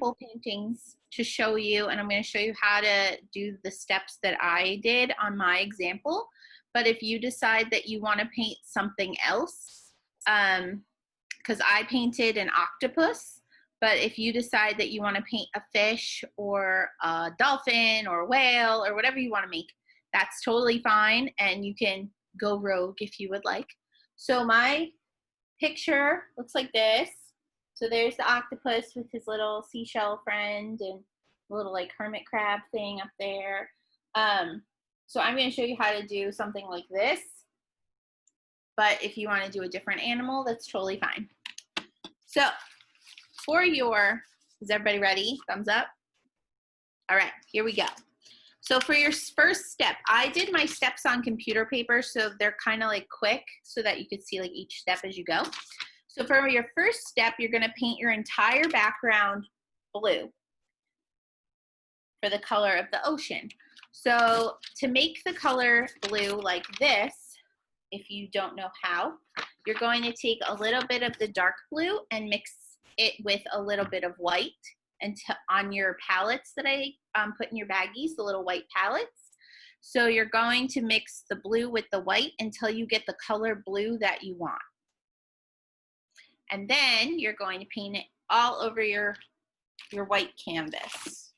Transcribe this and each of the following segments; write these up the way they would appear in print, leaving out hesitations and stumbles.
sample paintings to show you, and I'm going to show you how to do the steps that I did on my example. But if you decide that you want to paint something else, because I painted an octopus, but if you decide that you want to paint a fish or a dolphin or a whale or whatever you want to make, that's totally fine, and you can go rogue if you would like. So my picture looks like this. So there's the octopus with his little seashell friend and a little like hermit crab thing up there. So I'm going to show you how to do something like this. But if you want to do a different animal, that's totally fine. So for your, is everybody ready? Thumbs up. All right, here we go. So for your first step, I did my steps on computer paper, so they're kind of like quick so that you could see like each step as you go. So for your first step, you're going to paint your entire background blue for the color of the ocean. So to make the color blue like this, if you don't know how, you're going to take a little bit of the dark blue and mix it with a little bit of white and on your palettes that I put in your baggies, the little white palettes. So you're going to mix the blue with the white until you get the color blue that you want. And then you're going to paint it all over your white canvas.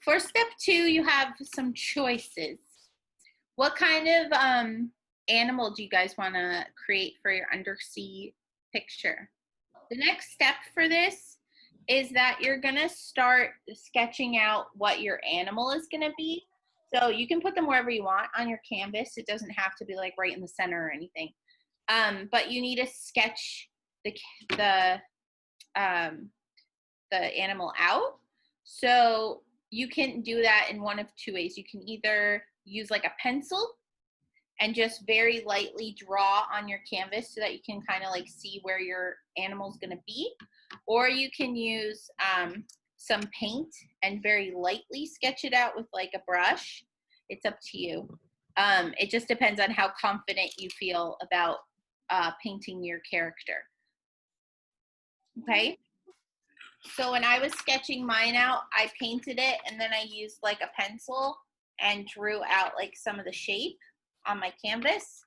For step 2, you have some choices. What kind of animal do you guys want to create for your undersea picture? The next step for this is that you're going to start sketching out what your animal is going to be. So you can put them wherever you want on your canvas. It doesn't have to be like right in the center or anything. But you need to sketch the animal out. So you can do that in one of two ways. You can either use like a pencil and just very lightly draw on your canvas so that you can kind of like see where your animal's gonna be, or you can use some paint and very lightly sketch it out with like a brush. It's up to you. It just depends on how confident you feel about painting your character. Okay. So when I was sketching mine out, I painted it and then I used like a pencil and drew out like some of the shape on my canvas.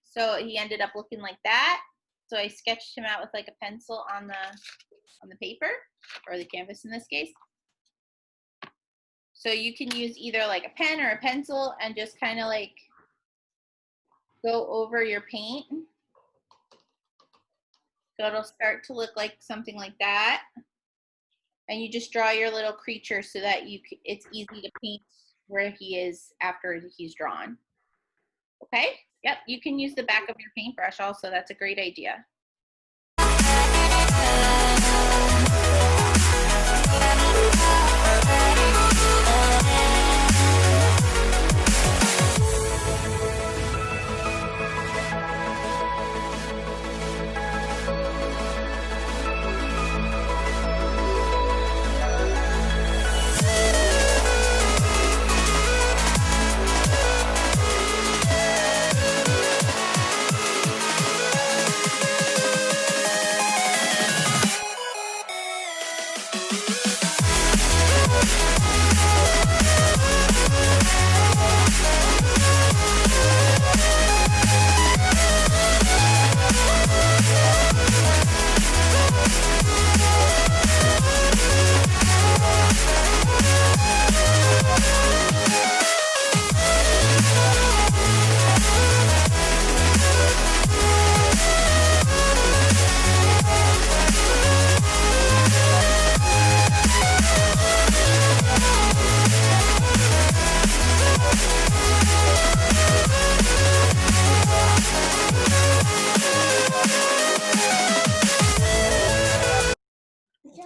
So he ended up looking like that. So I sketched him out with like a pencil on the paper, or the canvas in this case. So you can use either like a pen or a pencil and just kind of like go over your paint. So it'll start to look like something like that. And you just draw your little creature so that it's easy to paint where he is after he's drawn. Okay? Yep, you can use the back of your paintbrush also. That's a great idea.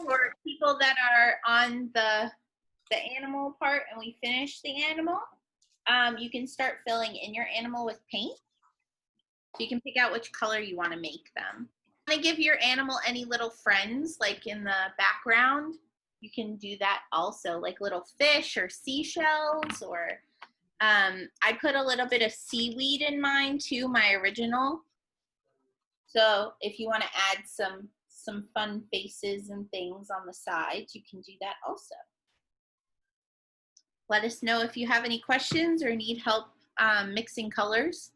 For people that are on the animal part and we finish the animal, you can start filling in your animal with paint. So you can pick out which color you want to make them. If you want to give your animal any little friends, like in the background, you can do that also, like little fish or seashells, or I put a little bit of seaweed in mine too, my original. So if you want to add some fun faces and things on the sides, you can do that also. Let us know if you have any questions or need help mixing colors.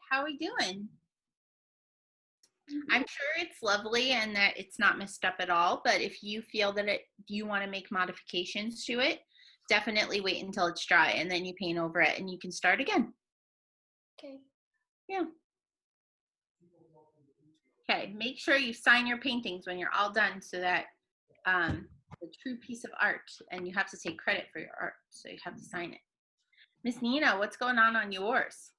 How are we doing? I'm sure it's lovely and that it's not messed up at all, but if you feel that you want to make modifications to it, definitely wait until it's dry and then you paint over it and you can start again. Okay. Yeah. Okay, make sure you sign your paintings when you're all done so that the true piece of art, and you have to take credit for your art, so you have to sign it. Miss Nina, what's going on yours?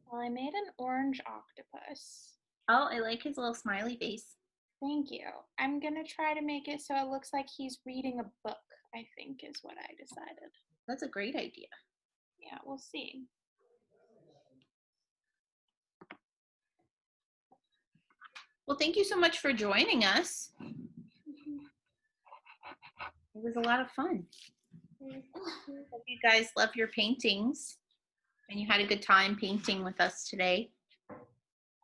Well, I made an orange octopus. Oh, I like his little smiley face. Thank you. I'm gonna try to make it so it looks like he's reading a book, I think is what I decided. That's a great idea. Yeah, we'll see. Well, thank you so much for joining us. It was a lot of fun. Hope you guys love your paintings and you had a good time painting with us today.